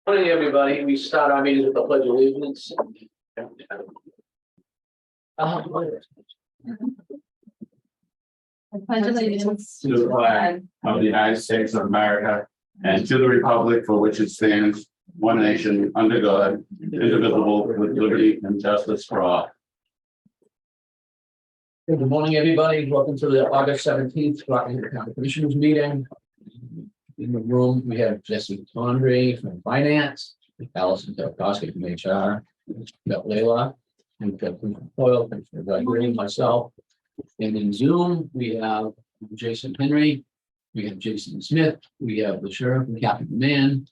Morning, everybody. We start our meetings with the pledge of allegiance. I pledge allegiance to the flag of the United States of America and to the republic for which it stands, one nation, under God, indivisible, with liberty and justice for all. Good morning, everybody. Welcome to the August 17th Rockingham County Commissioners meeting. In the room, we have Jesse Tondre from Finance, Allison Delkowski from HR, we've got Leila, we've got Commissioner Foil, Commissioner Gregory, myself. And in Zoom, we have Jason Henry, we have Jason Smith, we have the sheriff and Captain Mann,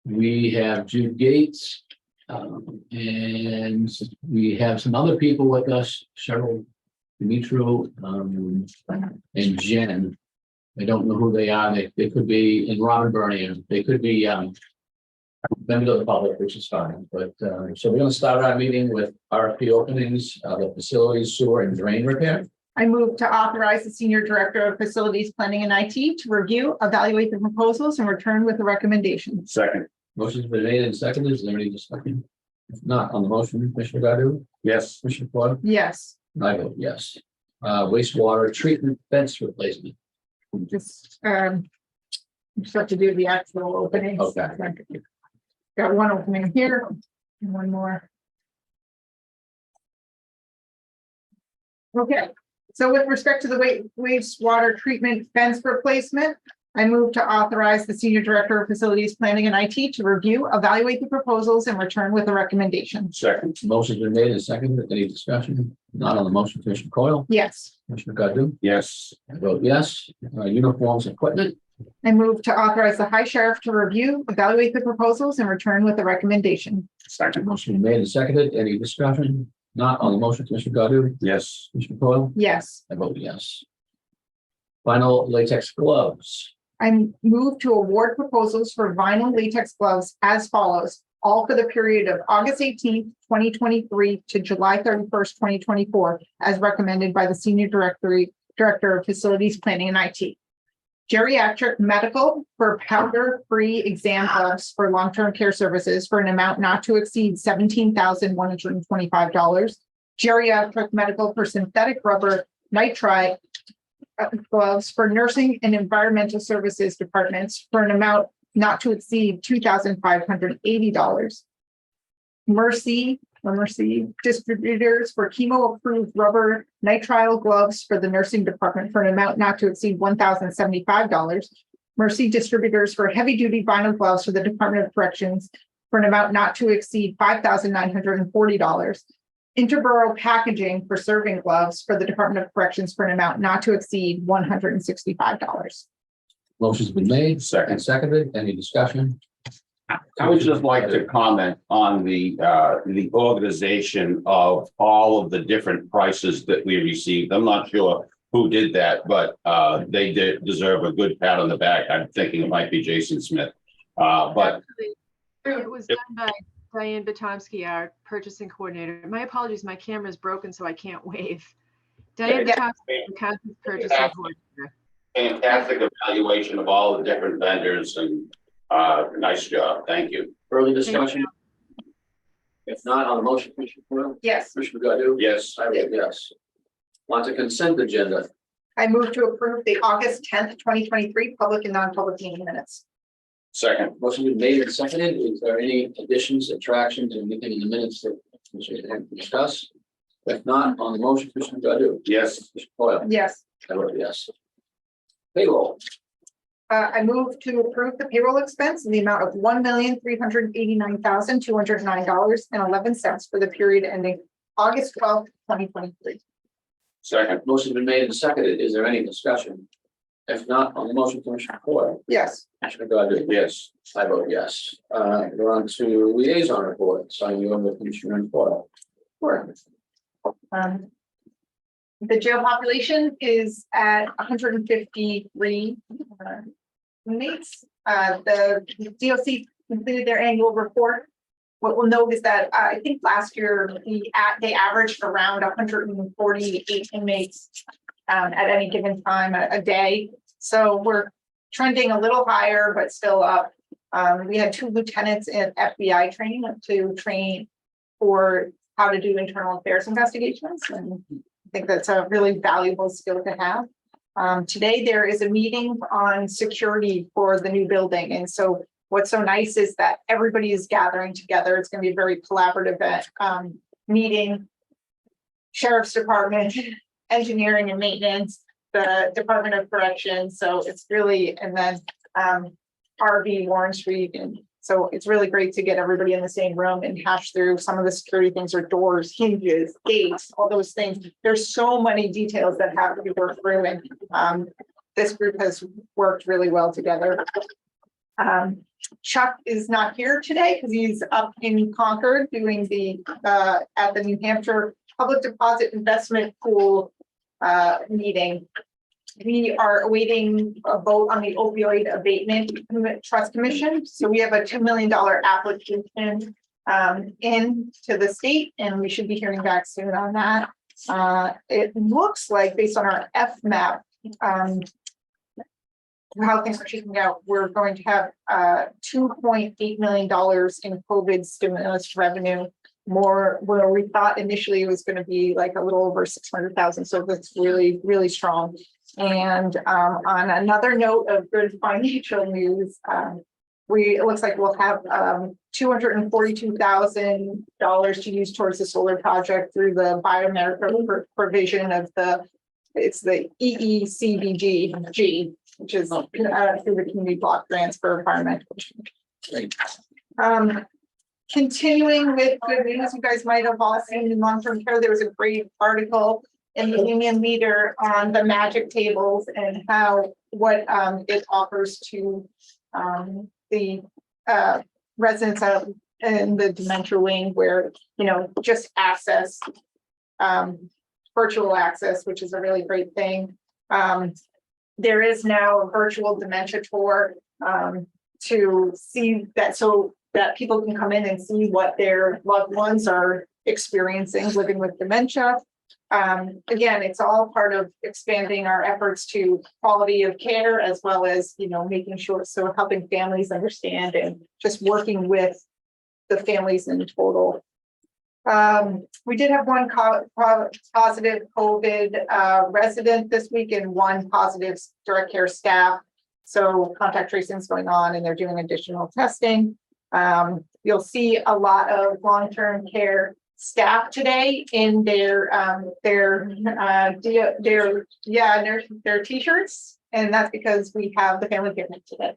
we have Jude Gates, and we have some other people with us, Cheryl Dimitru, and Jen. I don't know who they are. They could be in Robin Bernier. They could be members of the public, which is fine. But so we're going to start our meeting with RFP openings, the facilities, sewer, and drain repair. I move to authorize the Senior Director of Facilities Planning and IT to review, evaluate the proposals and return with a recommendation. Second, Motion's been made and seconded. Is there any discussion? If not, on the motion, Commissioner Godu? yes. Commissioner Foil? Yes, I vote yes. Wastewater treatment fence replacement. just have to do the actual openings. Okay. Got one opening here and one more. Okay, so with respect to the wastewater treatment fence replacement, I move to authorize the Senior Director of Facilities Planning and IT to review, evaluate the proposals and return with a recommendation. Second, Motion's been made and seconded. Any discussion? Not on the motion, Commissioner Coyle? Yes, Commissioner Godu? yes. I vote yes. Uniforms equipment. I move to authorize the High Sheriff to review, evaluate the proposals and return with a recommendation. Second, Motion been made and seconded. Any discussion? Not on the motion, Commissioner Godu? yes. Commissioner Coyle? Yes, I vote yes. Final latex gloves. I move to award proposals for vinyl latex gloves as follows, all for the period of August 18th, 2023 to July 31st, 2024, as recommended by the Senior Director of Facilities Planning and IT. Geriatric medical for powder-free exam gloves for long-term care services for an amount not to exceed $17,125. Geriatric medical for synthetic rubber nitride gloves for nursing and environmental services departments for an amount not to exceed $2,580. Mercy distributors for chemo-approved rubber nitrile gloves for the nursing department for an amount not to exceed $1,075. Mercy distributors for heavy-duty vinyl gloves for the Department of Corrections for an amount not to exceed $5,940. Interborough packaging for serving gloves for the Department of Corrections for an amount not to exceed $165. Motion's been made and Second, seconded. Any discussion? I would just like to comment on the organization of all of the different prices that we received. I'm not sure who did that, but they deserve a good pat on the back. I'm thinking it might be Jason Smith. But It was done by Diane Batomsky, our purchasing coordinator. My apologies, my camera is broken, so I can't wave. Diane Batomsky, the purchasing coordinator. fantastic evaluation of all the different vendors and nice job. Thank you. Further discussion? If not, on the motion, Commissioner Coyle? Yes, Commissioner Godu? Yes. I vote yes. On to consent agenda. I move to approve the August 10th, 2023 public and non-public meeting minutes. Second, Motion been made and seconded. Is there any additions, subtractions, or anything in the minutes that we should have to discuss? If not, on the motion, Commissioner Godu? yes. Commissioner Coyle? Yes, I vote yes. Payroll. I move to approve the payroll expense in the amount of $1,389,209.11 for the period ending August 12th, 2023. Second, Motion been made and seconded. Is there any discussion? If not, on the motion, Commissioner Coyle? Yes, Commissioner Godu? yes. I vote yes. We're on to liaison reports. Signing you over with Commissioner Coyle. sure. The jail population is at 153 inmates. The DOC completed their annual report. What we'll note is that I think last year they averaged around 148 inmates at any given time a day. So we're trending a little higher, but still up. We had 2 lieutenants in FBI training to train for how to do internal affairs investigations. And I think that's a really valuable skill to have. Today, there is a meeting on security for the new building. And so what's so nice is that everybody is gathering together. It's going to be a very collaborative meeting. Sheriff's Department, engineering and maintenance, the Department of Corrections. So it's really, and then RV, Warren Street. And so it's really great to get everybody in the same room and hash through some of the security things, or doors, hinges, gates, all those things. There's so many details that have to be worked through, and this group has worked really well together. Chuck is not here today because he's up in Concord doing the at the New Hampshire Public Deposit Investment Pool meeting. We are awaiting a vote on the opioid abatement trust commission. So we have a $2 million application in to the state, and we should be hearing back soon on that. It looks like, based on our FMAP, how things are shaking out, we're going to have $2.8 million in COVID stimulus revenue, more where we thought initially it was going to be like a little over 600,000. So that's really, really strong. And on another note of good financial news, it looks like we'll have $242,000 to use towards the solar project through the BioAmerica provision of the EECBG, which is through the community block grants for environmental change. Continuing with good news, you guys might have all seen in long-term care, there was a great article in the Union Leader on the magic tables and what it offers to the residents out in the dementia wing, where, just access, virtual access, which is a really great thing. There is now a virtual dementia tour to see that, so that people can come in and see what their loved ones are experiencing living with dementia. Again, it's all part of expanding our efforts to quality of care, as well as, making sure, so helping families understand and just working with the families in total. We did have one positive COVID resident this week and one positive direct care staff. So contact tracing is going on, and they're doing additional testing. You'll see a lot of long-term care staff today in their t-shirts, and that's because we have the family picnic today.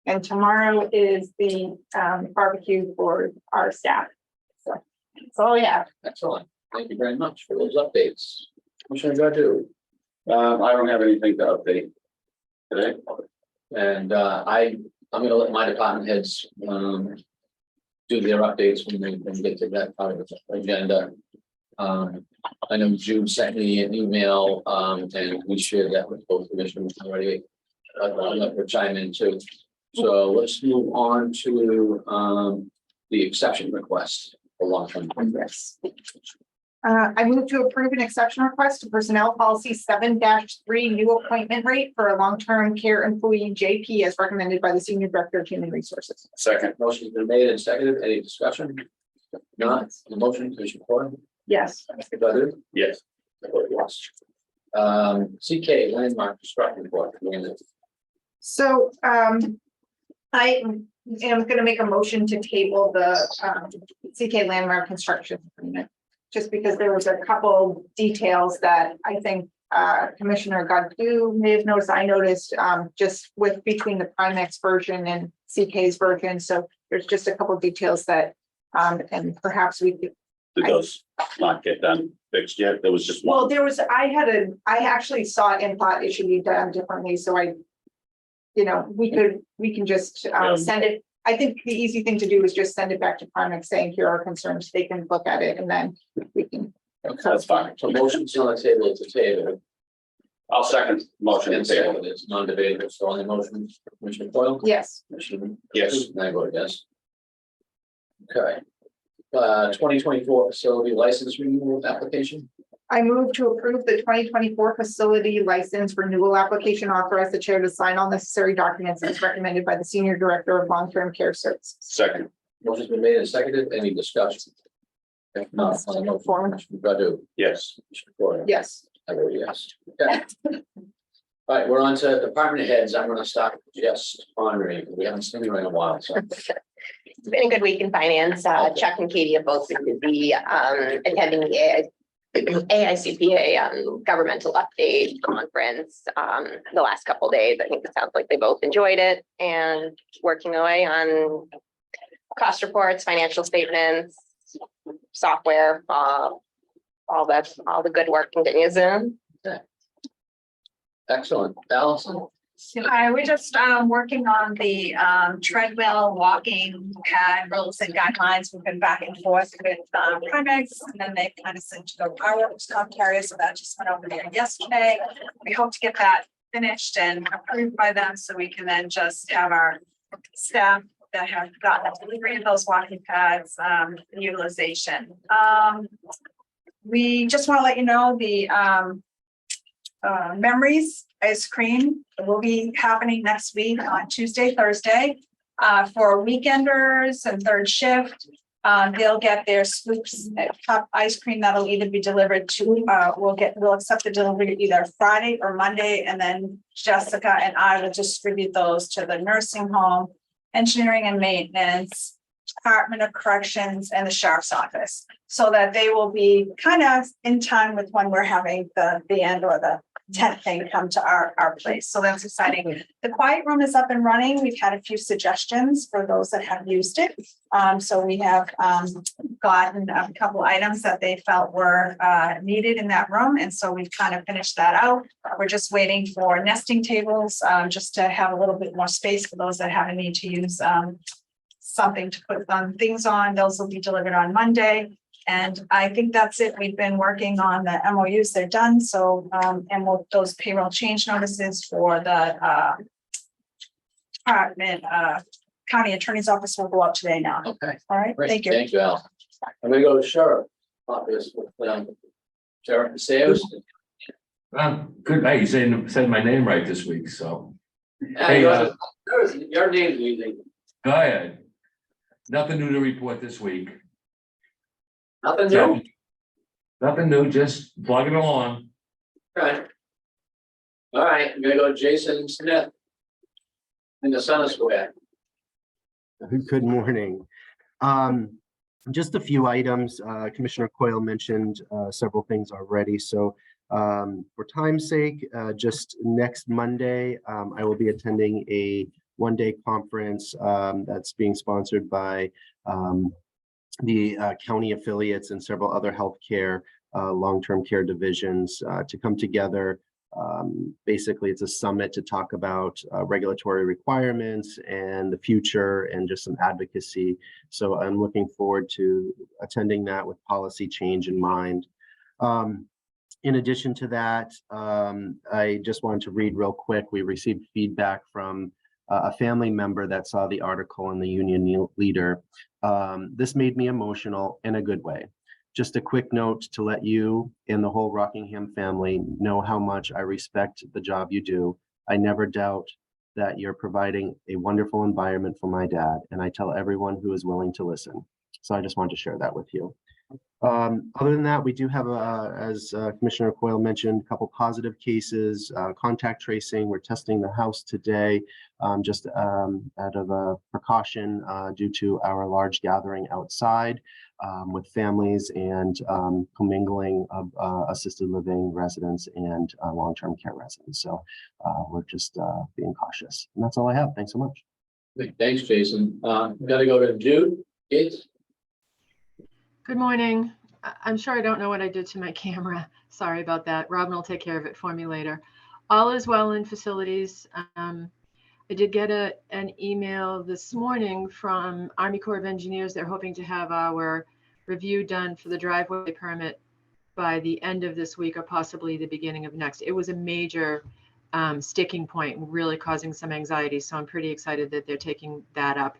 And tomorrow is the barbecue for our staff. So that's all we have. Excellent. Thank you very much for those updates. Commissioner Godu. I don't have anything to update today. And I'm gonna let my department heads do their updates when we get to that part of the agenda. I know June sent me an email and we shared that with both commissioners already. I'll let her chime in too. So let's move on to the exception request for long-term. Yes. I move to approve an exception request to personnel policy 7-3 new appointment rate for a long-term care employee JP as recommended by the Senior Director of Human Resources. Second. Motion's been made and seconded. Any discussion? Not the motion, Commissioner Coyle. Yes. Mr. Godu? Yes. Yes. CK Landmark Construction Board. So I am going to make a motion to table the CK Landmark Construction Agreement, just because there was a couple details that I think Commissioner Godu may have noticed. I noticed just between the Primex version and CK's version. So there's just a couple details that and perhaps we could. Did those not get done fixed yet? There was just Well, one. I actually saw it and thought it should be done differently. So we can just send it. I think the easy thing to do is just send it back to Primex saying, here are concerns. They can look at it and then we can. Okay, that's fine. So motion's on the table, it's a table. I'll second motion. And table, it's non-debatable. So on the motion, Commissioner Coyle? Yes. Commissioner? Yes. And I vote yes. Okay. 2024 facility license renewal application. I move to approve the 2024 facility license renewal application, authorize the chair to sign all necessary documents as recommended by the Senior Director of Long-Term Care Services. Second. Motion's been made and seconded. Any discussion? If not, on the motion, Commissioner Godu? Yes. Commissioner Coyle? Yes. I vote yes. Okay. All right, we're on to department heads. I'm gonna start with Jess Andre. We haven't seen you in a while, so. It's been a good week in finance. Chuck and Katie have both been busy attending the AICPA governmental update conference the last couple of days. I think it sounds like they both enjoyed it and working away on cost reports, financial statements, software, all the good work continues. Excellent. Allison? Hi, we're just working on the treadmill, walking pad rules and guidelines. We've been back and forth with Primex, and then they kind of sent to the fireworks carrier, so that just went over there yesterday. We hope to get that finished and approved by them, so we can then just have our staff that have gotten a delivery of those walking pads utilization. We just want to let you know the Memories ice cream will be happening next week on Tuesday, Thursday. For weekenders and third shift, they'll get their scoops cup ice cream that'll either be delivered to, we'll accept the delivery either Friday or Monday, and then Jessica and I will distribute those to the nursing home, engineering and maintenance, Department of Corrections, and the sheriff's office, so that they will be kind of in time with when we're having the band or the tent thing come to our place. So that's exciting. The quiet room is up and running. We've had a few suggestions for those that have used it. So we have gotten a couple items that they felt were needed in that room. And so we've kind of finished that out. We're just waiting for nesting tables, just to have a little bit more space for those that have a need to use something to put things on. Those will be delivered on Monday. And I think that's it. We've been working on the MOUs. They're done. So, and those payroll change notices for the department, county attorney's office will go out today now. Okay. All right. Great. Thank you. Thank you, Al. I'm gonna go to Sheriff Office with Sheriff Sayers. Good. Hey, you said my name right this week, so Hey, Hey, your name's easy. go ahead. Nothing new to report this week. Nothing new? Nothing new, just plugging along. Right. All right, I'm gonna go to Jason Smith in the Center Square. Good morning. Just a few items. Commissioner Coyle mentioned several things already. So for time's sake, just next Monday, I will be attending a one-day conference that's being sponsored by the county affiliates and several other healthcare long-term care divisions to come together. Basically, it's a summit to talk about regulatory requirements and the future and just some advocacy. So I'm looking forward to attending that with policy change in mind. In addition to that, I just wanted to read real quick. We received feedback from a family member that saw the article in the Union Leader. This made me emotional in a good way. Just a quick note to let you and the whole Rockingham family know how much I respect the job you do. I never doubt that you're providing a wonderful environment for my dad, and I tell everyone who is willing to listen. So I just want to share that with you. Other than that, we do have, as Commissioner Coyle mentioned, a couple positive cases, contact tracing. We're testing the house today, just out of a precaution due to our large gathering outside with families and commingling of assisted living residents and long-term care residents. So we're just being cautious. And that's all I have. Thanks so much. Thanks, Jason. Gotta go to Jude Gates. Good morning. I'm sure I don't know what I did to my camera. Sorry about that. Robin will take care of it for me later. All is well in facilities. I did get an email this morning from Army Corps of Engineers. They're hoping to have our review done for the driveway permit by the end of this week or possibly the beginning of next. It was a major sticking point, really causing some anxiety. So I'm pretty excited that they're taking that up.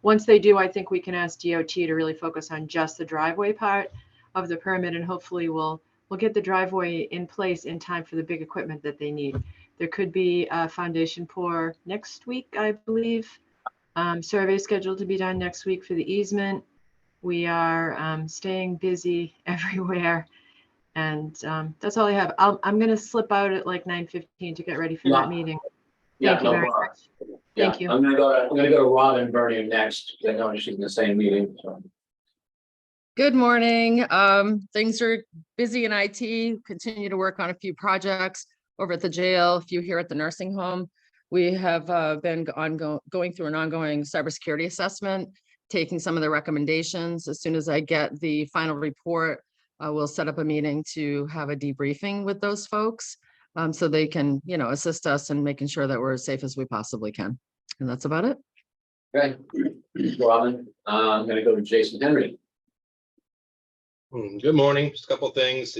Once they do, I think we can ask DOT to really focus on just the driveway part of the permit, and hopefully we'll we'll get the driveway in place in time for the big equipment that they need. There could be a foundation pour next week, I believe. Survey scheduled to be done next week for the easement. We are staying busy everywhere. And that's all I have. I'm going to slip out at like 9:15 to get ready for Yeah. that meeting. Yeah, Thank you no very problem. much. Yeah, Thank you. I'm gonna go to Robin Bernie next. I know she's in the same meeting, so. Good morning. Things are busy in IT, continue to work on a few projects over at the jail, a few here at the nursing home. We have been going through an ongoing cybersecurity assessment, taking some of the recommendations. As soon as I get the final report, we'll set up a meeting to have a debriefing with those folks. So they can, assist us in making sure that we're as safe as we possibly can. And that's about it. Okay, Robin, I'm gonna go to Jason Henry. Good morning. Just a couple of things.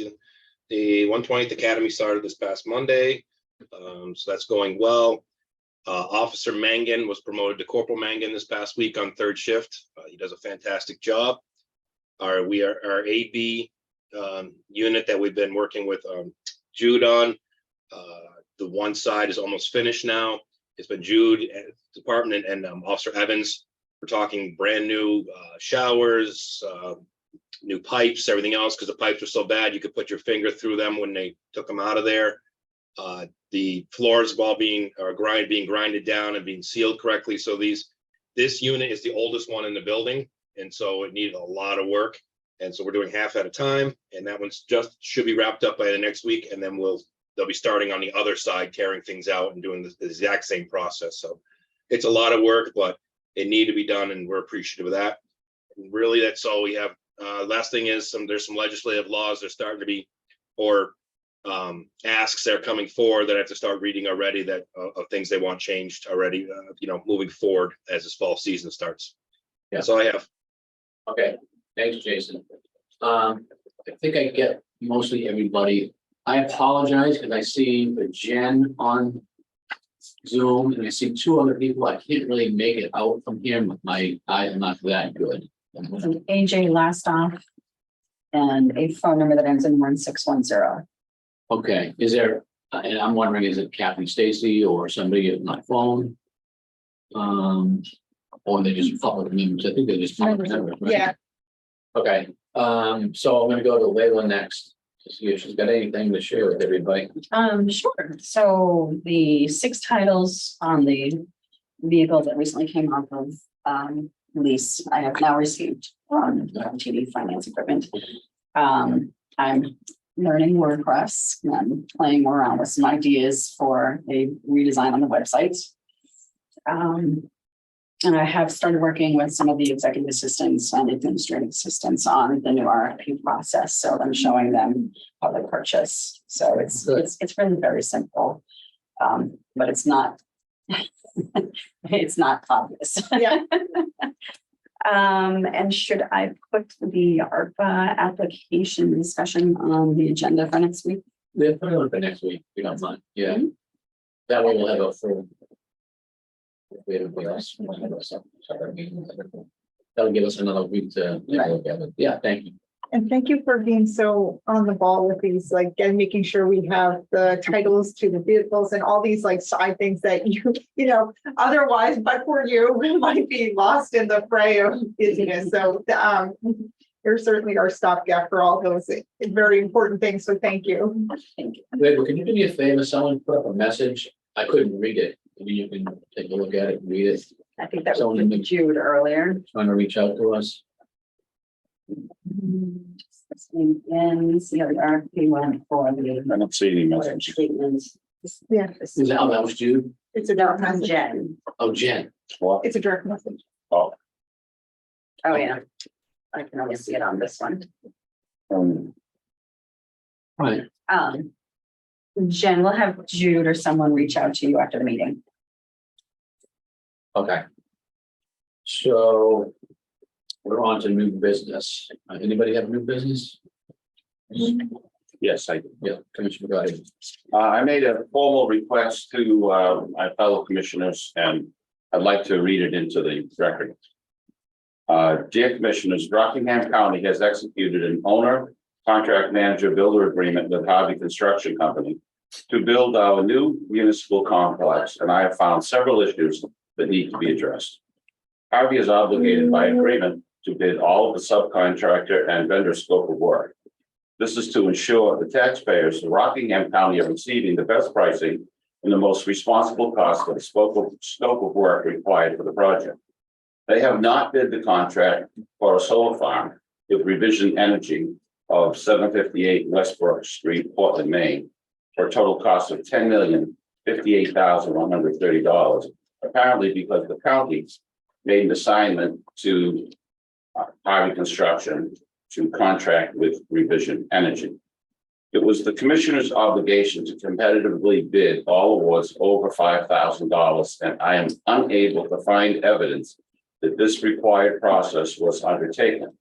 The 120th Academy started this past Monday, so that's going well. Officer Mangan was promoted to Corporal Mangan this past week on third shift. He does a fantastic job. Our AB unit that we've been working with Jude on, the one side is almost finished now. It's been Jude department and Officer Evans. We're talking brand new showers, new pipes, everything else, because the pipes were so bad you could put your finger through them when they took them out of there. The floors all being grinded down and being sealed correctly. So this unit is the oldest one in the building, and so it needed a lot of work. And so we're doing half at a time, and that one's just should be wrapped up by the next week, and then they'll be starting on the other side, tearing things out and doing the exact same process. So it's a lot of work, but it needed to be done, and we're appreciative of that. And really, that's all we have. Last thing is there's some legislative laws that are starting to be, or asks that are coming forward that I have to start reading already, that of things they want changed already, moving forward as this fall season starts. Yeah. That's all I have. Okay, thanks, Jason. I think I get mostly everybody. I apologize because I see Jen on Zoom and I see two other people. I can't really make it out from here. My eyes are not that good. AJ Lastoff and a phone number that ends in 1610. Okay, is there, and I'm wondering, is it Kathy Stacy or somebody at my phone? Or they just public members? I think they're just public members, right? Yeah, Okay, so I'm gonna go to Layla next to see if she's got anything to share with everybody. Sure. So the 6 titles on the vehicle that recently came off of lease, I have now received from TD Finance Equipment. I'm learning WordPress and I'm playing around with some ideas for a redesign on the website. And I have started working with some of the executive assistants and administrative assistants on the new RFP process. So I'm showing them how they purchase. So it's really very simple, but it's not it's not obvious. yeah. And should I put the ARPA application discussion on the agenda for next week? We'll put it on for next week, if you don't mind, yeah. That way we'll have a full. If we have anything else, we'll have a separate meeting. That'll give us another week to look at it. Yeah, thank you. And thank you for being so on the ball with these, like, and making sure we have the titles to the vehicles and all these like side things that you otherwise, but for you, might be lost in the fray of busyness. So, you're certainly our stopgap for all those very important things. So thank you. Thank you. Wait, well, can you do me a favor? Someone put up a message. I couldn't read it. Maybe you can take a look at it and read it. I think that Someone was Jude earlier. Trying to reach out to us. And see how the RFP went for the I don't see any water message. treatment. Yeah, Is that, oh, that was Jude? it's a No, direct from message. Jen. Oh, Jen. What? It's a direct message. Oh, yeah. I can only see it on this one. Right. Jen will have Jude or someone reach out to you after the meeting. Okay. So we're on to new business. Anybody have new business? Yes, I do. Yeah, Commissioner Gotti. I made a formal request to my fellow commissioners, and I'd like to read it into the record. Dear Commissioners, Rockingham County has executed an owner contract manager builder agreement with Harvey Construction Company to build our new municipal complex, and I have found several issues that need to be addressed. Harvey is obligated by agreement to bid all of the subcontractor and vendor scope of work. This is to ensure the taxpayers of Rockingham County are receiving the best pricing and the most responsible cost of the scope of work required for the project. They have not bid the contract for a solar farm with Revision Energy of 758 Westbrook Street, Portland, Maine, for a total cost of $10,058,130. Apparently because the county made an assignment to Harvey Construction to contract with Revision Energy. It was the commissioner's obligation to competitively bid all awards over $5,000, and I am unable to find evidence that this required process was undertaken.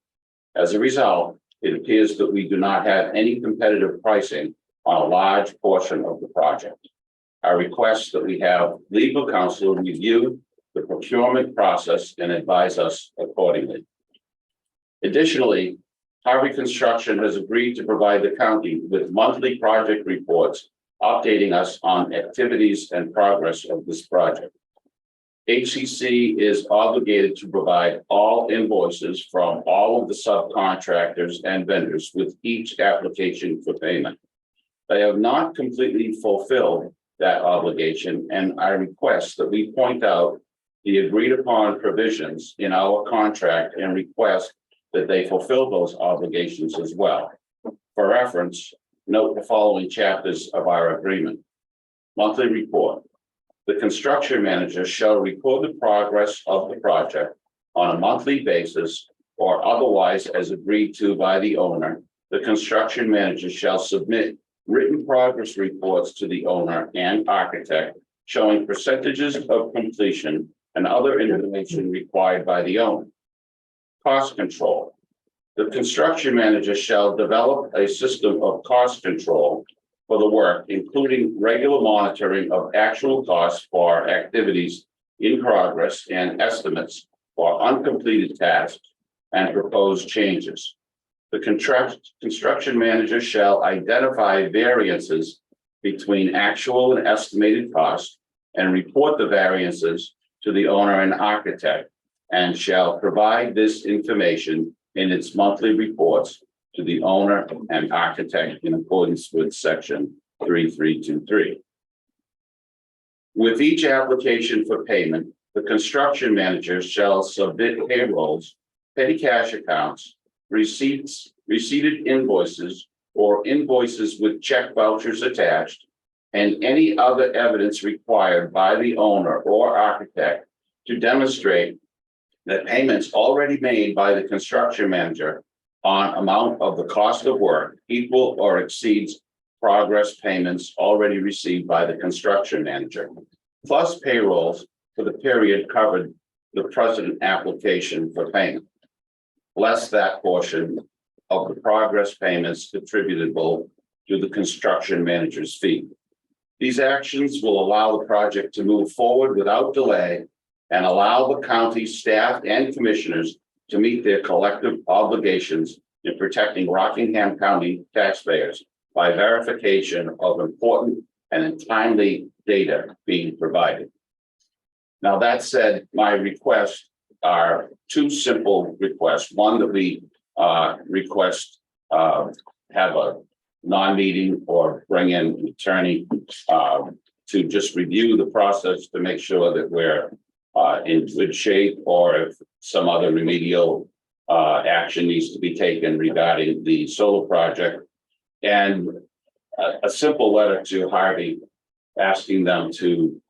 As a result, it appears that we do not have any competitive pricing on a large portion of the project. I request that we have legal counsel review the procurement process and advise us accordingly. Additionally, Harvey Construction has agreed to provide the county with monthly project reports updating us on activities and progress of this project. HCC is obligated to provide all invoices from all of the subcontractors and vendors with each application for payment. They have not completely fulfilled that obligation, and I request that we point out the agreed upon provisions in our contract and request that they fulfill those obligations as well. For reference, note the following chapters of our agreement. Monthly report. The construction manager shall record the progress of the project on a monthly basis or otherwise as agreed to by the owner. The construction manager shall submit written progress reports to the owner and architect showing percentages of completion and other information required by the owner. Cost control. The construction manager shall develop a system of cost control for the work, including regular monitoring of actual costs for activities in progress and estimates for uncompleted tasks and proposed changes. The construction manager shall identify variances between actual and estimated costs and report the variances to the owner and architect, and shall provide this information in its monthly reports to the owner and architect in accordance with section 3323. With each application for payment, the construction manager shall submit payrolls, petty cash accounts, receipted invoices, or invoices with check vouchers attached, and any other evidence required by the owner or architect to demonstrate that payments already made by the construction manager on amount of the cost of work equal or exceeds progress payments already received by the construction manager, plus payrolls for the period covered the present application for payment, less that portion of the progress payments attributable to the construction manager's fee. These actions will allow the project to move forward without delay and allow the county staff and commissioners to meet their collective obligations in protecting Rockingham County taxpayers by verification of important and timely data being provided. Now, that said, my requests are two simple requests. One, that we request have a non-meeting or bring in an attorney to just review the process to make sure that we're in good shape, or if some other remedial action needs to be taken regarding the solar project, and a simple letter to Harvey asking them to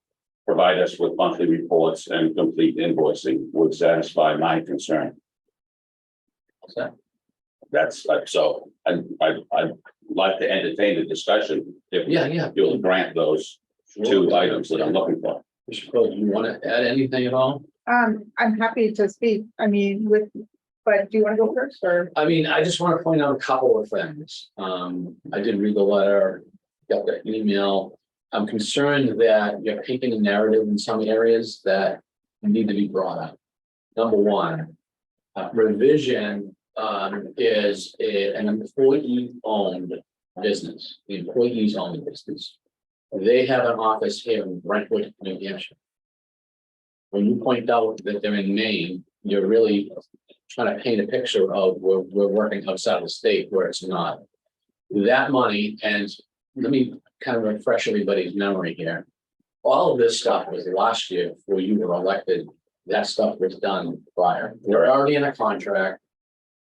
provide us with monthly reports and complete invoicing would satisfy my concern. That's so I'd like to entertain the discussion if you'll grant those two items that I'm looking for. Mr. Crowe, do you want to add anything at all? I'm happy to speak, I mean, but do you want to go first, or? I mean, I just want to point out a couple of things. I did read the letter, got the email. I'm concerned that you're painting a narrative in some areas that need to be brought up. Number one, Revision is an employee-owned business. The employees own the business. They have an office here in Brentwood, New Hampshire. When you point out that they're in Maine, you're really trying to paint a picture of we're working outside of the state where it's not. That money, and let me kind of refresh everybody's memory here. All of this stuff was last year before you were elected. That stuff was done prior. We're already in a contract.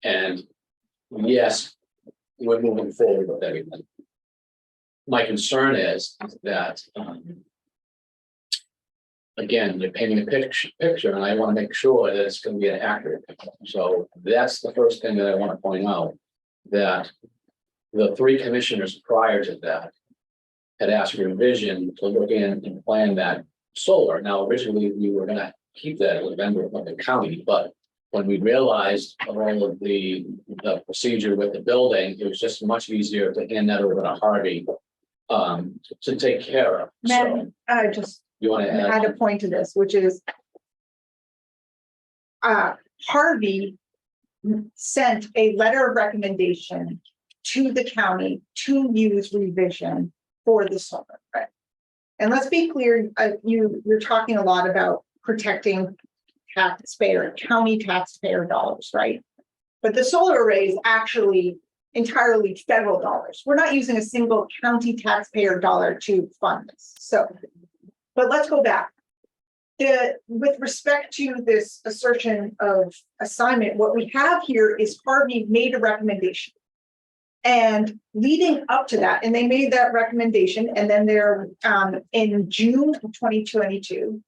And yes, we're moving forward with everything. My concern is that, again, you're painting a picture, and I want to make sure that it's going to be an accurate picture. So that's the first thing that I want to point out, that the three commissioners prior to that had asked for revision to look in and plan that solar. Now, originally, we were going to keep that as a vendor of the county, but when we realized of all of the procedure with the building, it was just much easier to hand that over to Harvey to take care of. So Then, just you want to add a add? point to this, which is Harvey sent a letter of recommendation to the county to use revision for the solar, right? And let's be clear, you're talking a lot about protecting county taxpayer dollars, right? But the solar array is actually entirely federal dollars. We're not using a single county taxpayer dollar to fund this. So, but let's go back. With respect to this assertion of assignment, what we have here is Harvey made a recommendation. And leading up to that, and they made that recommendation, and then they're in June of 2022,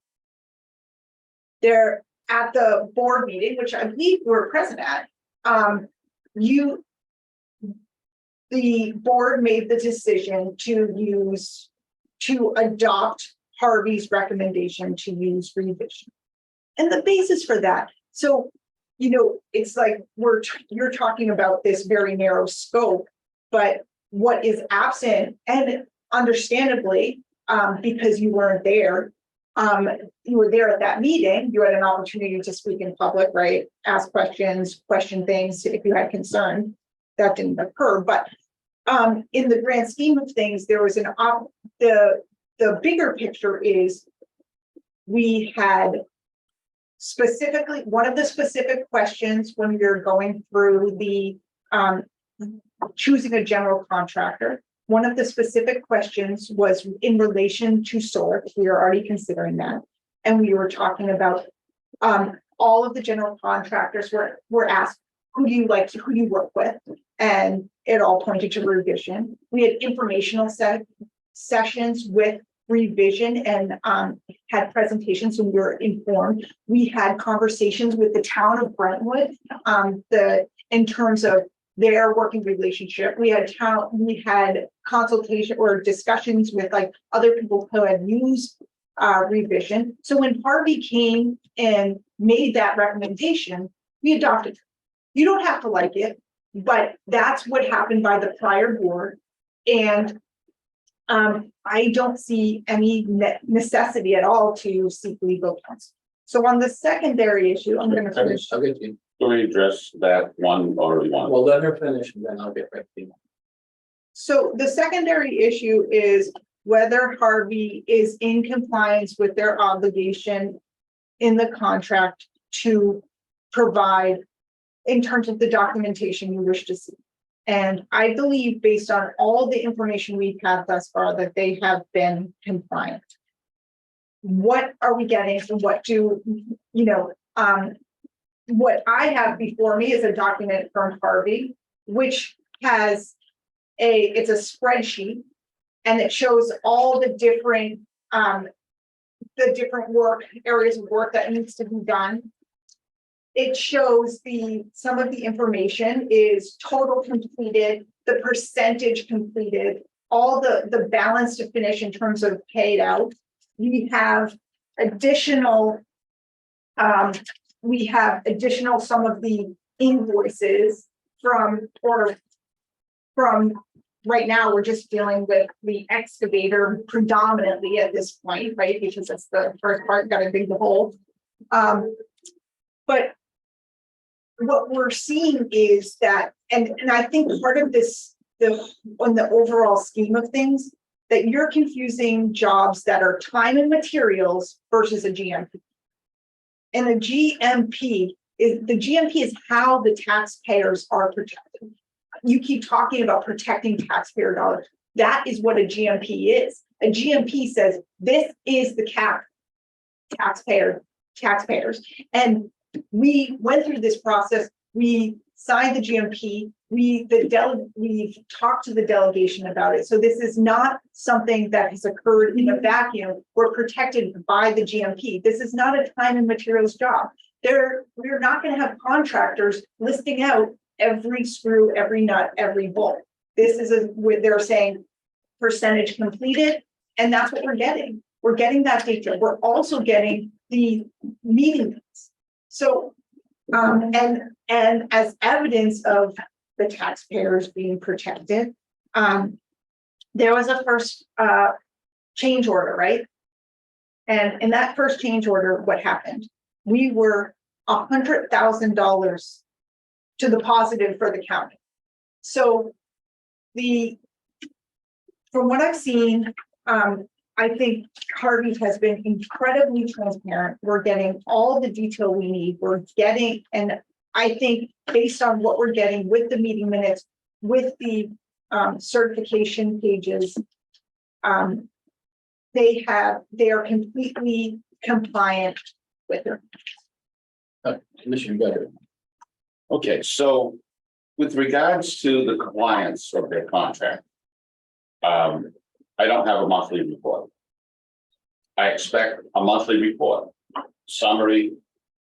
they're at the board meeting, which I believe you were present at. The board made the decision to adopt Harvey's recommendation to use revision. And the basis for that, so, you know, it's like you're talking about this very narrow scope, but what is absent, and understandably, because you weren't there, you were there at that meeting, you had an opportunity to speak in public, right? Ask questions, question things if you had concern. That didn't occur, but in the grand scheme of things, there was the bigger picture is we had specifically, one of the specific questions when we were going through the choosing a general contractor, one of the specific questions was in relation to solar, because we were already considering that. And we were talking about all of the general contractors were asked, who do you work with? And it all pointed to revision. We had informational sessions with revision and had presentations, and we were informed. We had conversations with the town of Brentwood, in terms of their working relationship. We had consultation or discussions with like other people who had used revision. So when Harvey came and made that recommendation, we adopted it. You don't have to like it, but that's what happened by the prior board. And I don't see any necessity at all to seek legal counsel. So on the secondary issue, I'm going to finish. I'll get you. Can we address that one or one? Well, let her finish and then I'll get back to you. So the secondary issue is whether Harvey is in compliance with their obligation in the contract to provide in terms of the documentation you wish to see. And I believe based on all the information we've had thus far that they have been compliant. What are we getting and what do, you know, what I have before me is a document from Harvey, which has it's a spreadsheet and it shows all the different areas of work that needs to be done. It shows some of the information is total completed, the percentage completed, all the balance to finish in terms of paid out. We have additional some of the invoices from right now, we're just dealing with the excavator predominantly at this point, right? Because that's the first part, got to dig the hole. But what we're seeing is that, and I think part of this, on the overall scheme of things, that you're confusing jobs that are time and materials versus a GMP. And a GMP is how the taxpayers are protected. You keep talking about protecting taxpayer dollars. That is what a GMP is. A GMP says, this is the cap taxpayers. And we went through this process. We signed the GMP. We've talked to the delegation about it. So this is not something that has occurred in a vacuum. We're protected by the GMP. This is not a time and materials job. We're not going to have contractors listing out every screw, every nut, every bolt. This is where they're saying percentage completed, and that's what we're getting. We're getting that data. We're also getting the meeting minutes. So, and as evidence of the taxpayers being protected, there was a first change order, right? And in that first change order, what happened? We were $100,000 to the positive for the county. So from what I've seen, I think Harvey has been incredibly transparent. We're getting all the detail we need. And I think based on what we're getting with the meeting minutes, with the certification pages, they are completely compliant with it. Commissioner Godu. Okay, so with regards to the compliance of their contract, I don't have a monthly report. I expect a monthly report, summary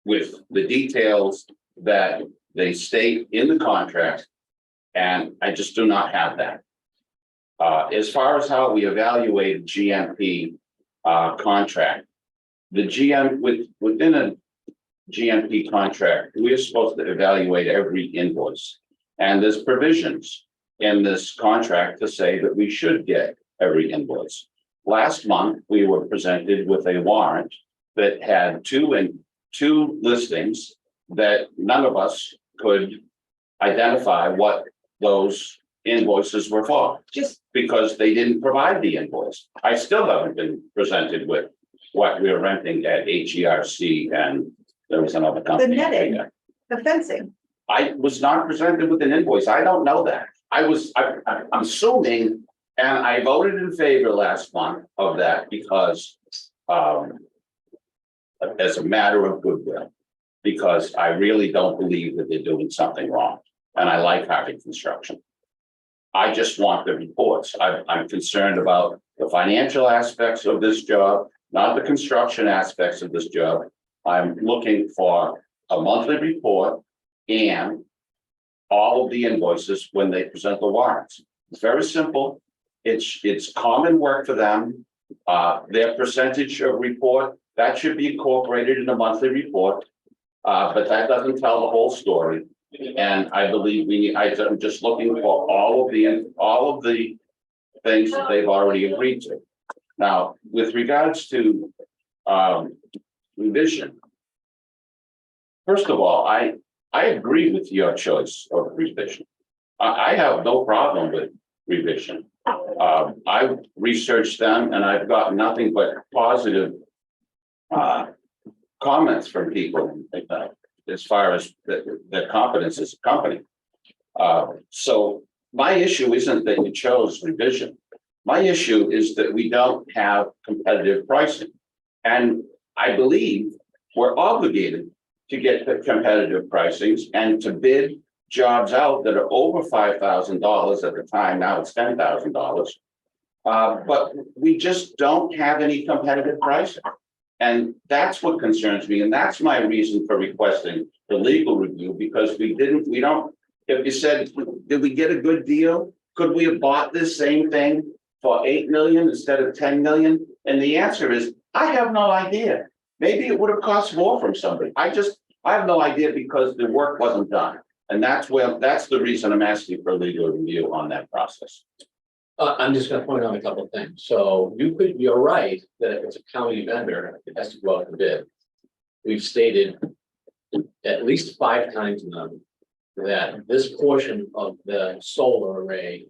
with the details that they state in the contract, and I just do not have that. As far as how we evaluate GMP contract, within a GMP contract, we are supposed to evaluate every invoice. And there's provisions in this contract to say that we should get every invoice. Last month, we were presented with a warrant that had two listings that none of us could identify what those invoices were for, just because they didn't provide the invoice. I still haven't been presented with what we were renting at HERC, and there was another company. The netting, the fencing. I was not presented with an invoice. I don't know that. I'm assuming, and I voted in favor last month of that because as a matter of goodwill, because I really don't believe that they're doing something wrong. And I like Harvey Construction. I just want the reports. I'm concerned about the financial aspects of this job, not the construction aspects of this job. I'm looking for a monthly report and all of the invoices when they present the warrants. It's very simple. It's common work for them. Their percentage of report, that should be incorporated in a monthly report. But that doesn't tell the whole story. And I believe I'm just looking for all of the things that they've already agreed to. Now, with regards to revision, first of all, I agree with your choice of revision. I have no problem with revision. I've researched them and I've got nothing but positive comments from people as far as their competence as a company. So my issue isn't that you chose revision. My issue is that we don't have competitive pricing. And I believe we're obligated to get the competitive pricings and to bid jobs out that are over $5,000 at the time. Now it's $10,000. But we just don't have any competitive pricing. And that's what concerns me. And that's my reason for requesting the legal review, because if you said, did we get a good deal? Could we have bought this same thing for 8 million instead of 10 million? And the answer is, I have no idea. Maybe it would have cost more from somebody. I have no idea because the work wasn't done. And that's the reason I'm asking for a legal review on that process. I'm just gonna point out a couple of things. So you're right that if it's a county vendor, it has to go out to bid. We've stated at least 5 times now that this portion of the solar array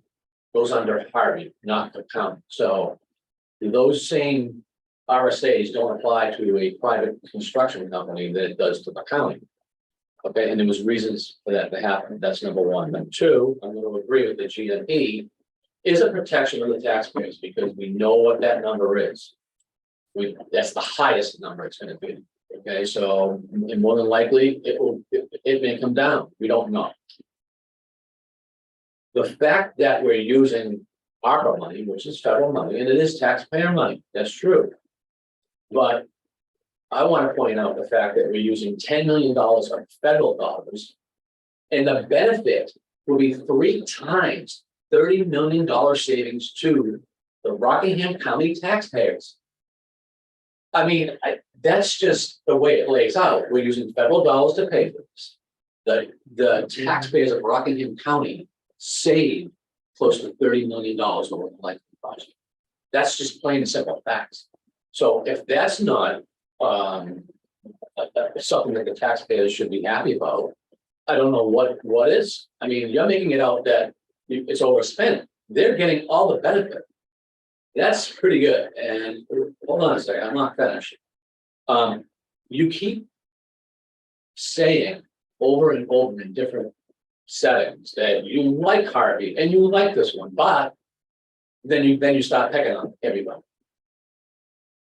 goes under Harvey, not the county. So those same RSAs don't apply to a private construction company that it does to the county. Okay, and there was reasons for that to happen. That's number one. Number two, I'm going to agree with the GMP is a protection of the taxpayers because we know what that number is. That's the highest number it's going to be. Okay, so and more than likely it may come down. We don't know. The fact that we're using ARPA money, which is federal money, and it is taxpayer money, that's true. But I want to point out the fact that we're using $10 million of federal dollars. And the benefit will be 3 times $30 million savings to the Rockingham County taxpayers. I mean, that's just the way it lays out. We're using federal dollars to pay for this. The taxpayers of Rockingham County save close to $30 million over the life of the project. That's just plain and simple facts. So if that's not something that the taxpayers should be happy about, I don't know what is. I mean, you're making it out that it's overspent. They're getting all the benefit. That's pretty good. And hold on a second, I'm not finished. You keep saying over and over in different settings that you like Harvey and you like this one, but then you start picking on everybody.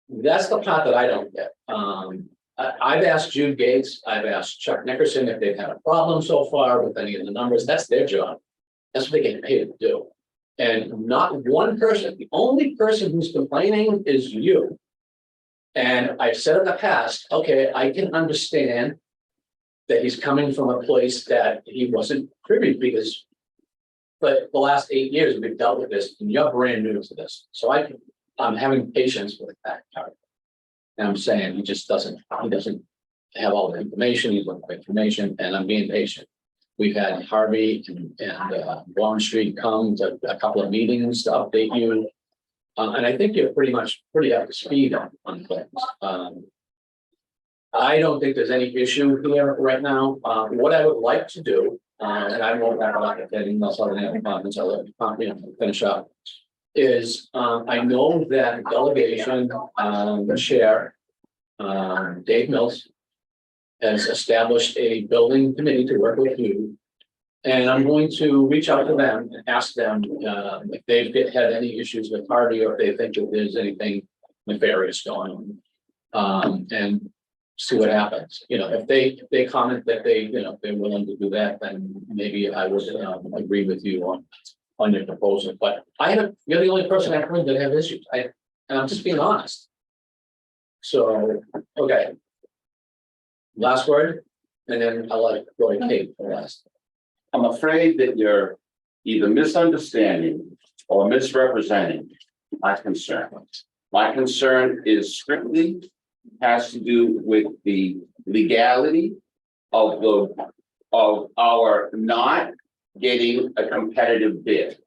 That's the part that I don't get. I've asked Jude Gates, I've asked Chuck Nickerson if they've had a problem so far with any of the numbers. That's their job. That's what they get paid to do. And not one person, the only person who's complaining is you. And I've said in the past, okay, I can understand that he's coming from a place that he wasn't privy because but the last 8 years we've dealt with this and you're brand new to this. So I'm having patience with that part. And I'm saying he doesn't have all the information, he's looking for information, and I'm being patient. We've had Harvey and Warren Street come to a couple of meetings to update you. And I think you're pretty up to speed on things. I don't think there's any issue here right now. What I would like to do, and I won't wrap it up if anything else other than any comments, I'll let you finish up, is I know that delegation, the chair, Dave Mills, has established a building committee to work with you. And I'm going to reach out to them and ask them if they've had any issues with Harvey or if they think that there's anything nefarious going on. And see what happens. You know, if they comment that they're willing to do that, then maybe I would agree with you on your proposal. But you're the only person I've heard that have issues. And I'm just being honest. So, okay. Last word, and then I'll let it go to Kate for last. I'm afraid that you're either misunderstanding or misrepresenting my concern. My concern is strictly has to do with the legality of our not getting a competitive bid.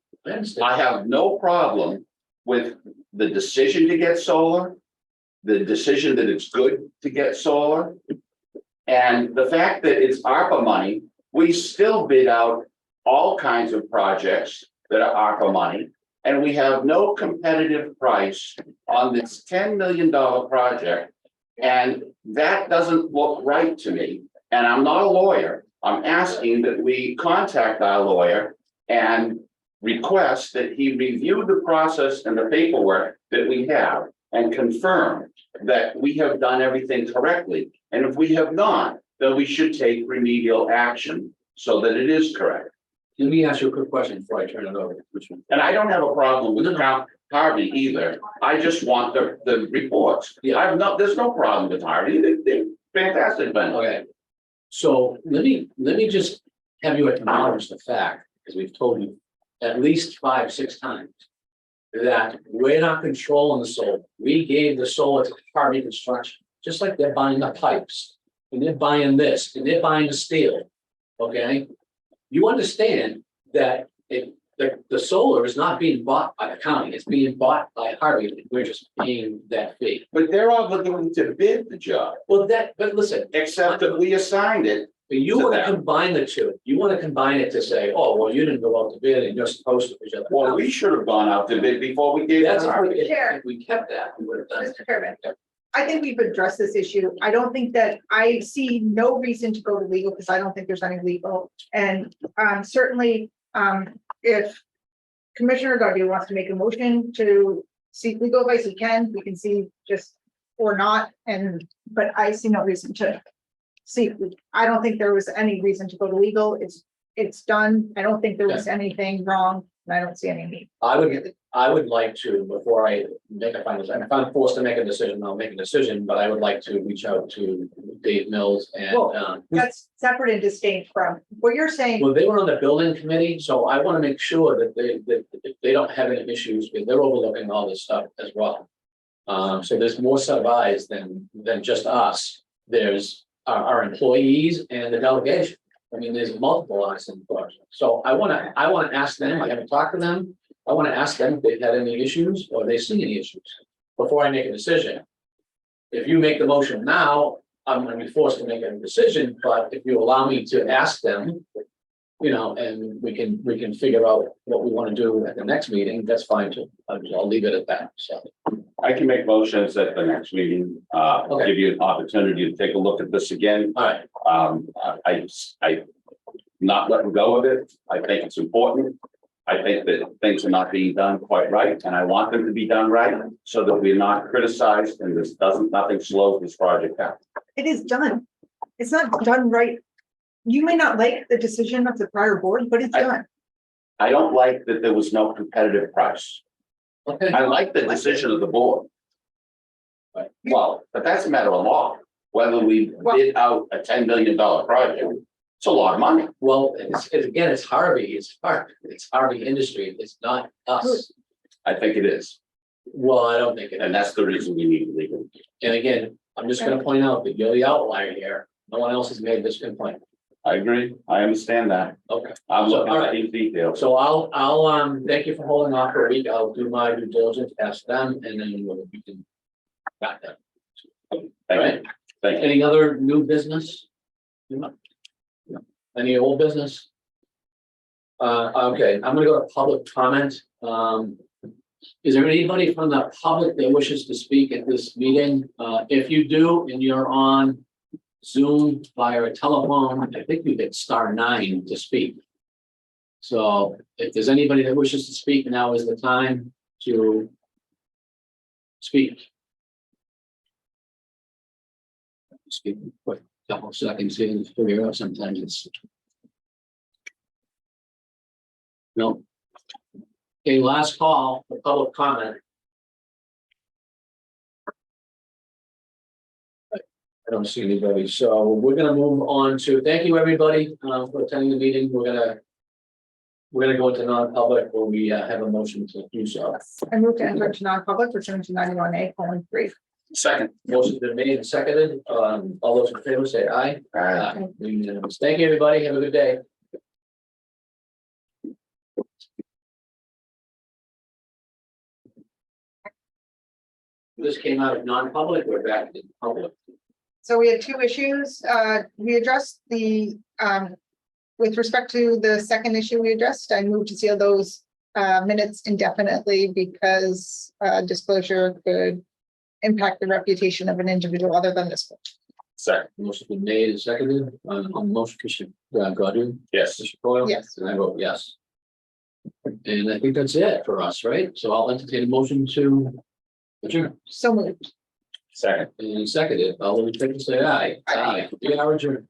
I have no problem with the decision to get solar, the decision that it's good to get solar, and the fact that it's ARPA money. We still bid out all kinds of projects that are ARPA money, and we have no competitive price on this $10 million project. And that doesn't look right to me. And I'm not a lawyer. I'm asking that we contact our lawyer and request that he review the process and the paperwork that we have and confirm that we have done everything correctly. And if we have not, then we should take remedial action so that it is correct. Let me ask you a quick question before I turn it over. And I don't have a problem with Harvey either. I just want the reports. Yeah, there's no problem with Harvey. They're fantastic. Okay. So let me just have you acknowledge the fact, because we've told you at least 5-6 times, that we're not controlling the solar. We gave the solar to Harvey Construction, just like they're buying the pipes, and they're buying this, and they're buying the steel. Okay, you understand that if the solar is not being bought by the county, it's being bought by Harvey, we're just paying that fee. But they're obligated to bid the job, Well, but listen, except that we assigned it. you To wanna them. combine the two, you wanna combine it to say, oh, well, you didn't go out to bid and you're supposed to. Well, we should have gone out to bid before we gave That's it. if we kept that, we would have done. Mr. Chairman, I think we've addressed this issue. I don't think that, I see no reason to go to legal because I don't think there's any legal. And certainly, if Commissioner Godu wants to make a motion to seek legal advice, we can see just or not. But I see no reason to seek. I don't think there was any reason to go to legal. It's done. I don't think there was anything wrong. And I don't see any need. I would like to, before I make a final decision, if I'm forced to make a decision, I'll make a decision, but I would like to reach out to Dave Mills and, Well, That's separate and distinct from what you're saying. well, they were on the building committee, so I want to make sure that they don't have any issues, because they're overlooking all this stuff as well. So there's more set of eyes than just us. There's our employees and the delegation. I mean, there's multiple eyes in the project. So I want to ask them, I haven't talked to them. I want to ask them if they've had any issues or they see any issues before I make a decision. If you make the motion now, I'm going to be forced to make a decision, but if you allow me to ask them, you know, and we can figure out what we want to do at the next meeting, that's fine too. I'll leave it at that, so. I can make motions at the next meeting, Okay. give you an opportunity to take a look at this again. All right, I not letting go of it. I think it's important. I think that things are not being done quite right, and I want them to be done right so that we're not criticized and nothing slows this project down. It is done. It's not done right. You may not like the decision of the prior board, but it's done. I don't like that there was no competitive price. okay. I like the decision of the board. Well, but that's a matter of law. Whether we bid out a $10 million project, it's a lot of money. Well, again, it's Harvey, it's Harvey Industry, it's not us. I think it is, Well, I don't think it and is. that's the reason we need legal. And again, I'm just gonna point out that you're the outlier here. No one else has made this complaint. I agree. I understand that. Okay. I'm So, looking all at right. these details. So I'll thank you for holding off for a week. I'll do my due diligence, ask them, and then we can. Got that. All right. Thank you. Any other new business? No. Any old business? Okay, I'm gonna go to public comment. Is there anybody from the public that wishes to speak at this meeting? If you do, and you're on Zoom via a telephone, I think you hit *9 to speak. So if there's anybody that wishes to speak, now is the time to speak. Just give me a quick couple seconds here to figure out, sometimes it's. No. Okay, last call for public comment. I don't see anybody, so we're gonna move on to, thank you, everybody, for attending the meeting. We're gonna go into non-public where we have a motion to do so. I move to enter into non-public pursuant to 91A:3. Second. Motion's been made and seconded. All those in favor say aye. Unanimous. Thank you, everybody. Have a good day. This came out of non-public, we're back in public. So we had two issues. We addressed with respect to the second issue we addressed, I moved to seal those minutes indefinitely because disclosure could impact the reputation of an individual other than this one. Second. Motion's been made and seconded. On the motion, Commissioner Godu? Yes. Mr. Coyle? Yes. And I vote yes. And I think that's it for us, right? So I'll entertain a motion to adjourn. So moved. Second. And seconded. All those in favor say aye. Aye. We are adjourned.